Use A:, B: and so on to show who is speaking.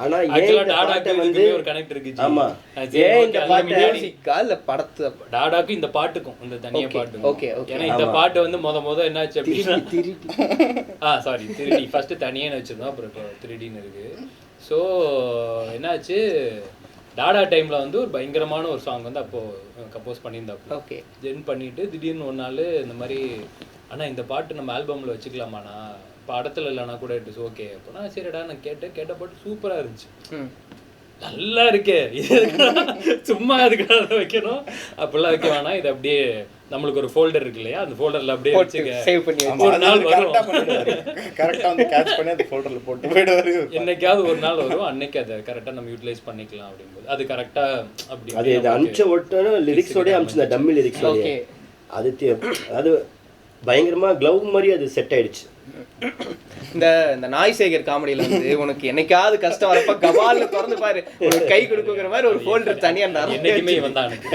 A: ஆனா ஏன் இந்த பாட்டை வந்து
B: ஒரு கனெக்ட் இருக்கு.
A: ஆமா, ஏன் இந்த பாட்டை
C: மியூசிக்கா இல்ல படத்து
B: டாடாக்கு இந்த பாட்டுக்கும் இந்த தனியா பாட்டு.
C: Okay okay.
B: ஏன்னா இந்த பாட்டு வந்து முத என்னாச்சு அப்படின்னா சாரி 3D ஃபர்ஸ்ட் தனியா வச்சிருந்தோம், அப்புறம் இப்போ 3Dன்னு இருக்கு. ஸோ என்னாச்சு, டாடா டைம்ல வந்து ஒரு பயங்கரமான ஒரு சாங் வந்து அப்போ கம்போஸ் பண்ணியிருந்தாப்பு.
C: ஓகே. ஜென்
B: பண்ணிட்டு திடீர்னு ஒரு நாள் இந்த மாதிரி ஆனா இந்த பாட்டு நம்ம ஆல்பம்ல வச்சுக்கலாமாண்ணா, படத்துல இல்லைனா கூட இட் இஸ் ஓகே அப்படின்னா சரிடா. நான் கேட்ட பாட்டு சூப்பரா இருந்துச்சு, நல்லா இருக்கு, சும்மா அதுக்காக வைக்கணும் அப்படிலாம் வைக்க வேணாம், இது அப்படியே நம்மளுக்கு ஒரு ஃபோல்டர் இருக்கு இல்லையா, அந்த ஃபோல்டர்ல அப்படியே வச்சுக்க,
C: சேவ் பண்ணி
B: ஒரு நாள் வரும்,
D: கரெக்டா வந்து கேட்ச் பண்ணி அந்த ஃபோல்டர்ல போட்டு போய்டுவாரு.
B: என்னைக்காவது ஒரு நாள் வரும், அன்னைக்கு அதை கரெக்டா நம்ம யூட்டிலைஸ் பண்ணிக்கலாம் அப்படிங்கும்போது அது கரெக்டா அப்படி
A: அது அனுப்பிச்ச ஒட்டன லிரிக்ஸோடய அனுப்பிச்சு, டம்மி லிரிக்ஸோடய அது பயங்கரமா க்ளவ் மாதிரி அது செட் ஆயிடுச்சு.
C: இந்த நாய்சேகர் காமெடியில வந்து உனக்கு என்னைக்காவது கஷ்டம் வரப்ப கபால்ல திறந்து பாரு, ஒரு கை கொடுக்குற மாதிரி ஒரு ஃபோல்டர் தனியா
B: என்னைக்குமே வந்தானுக்கு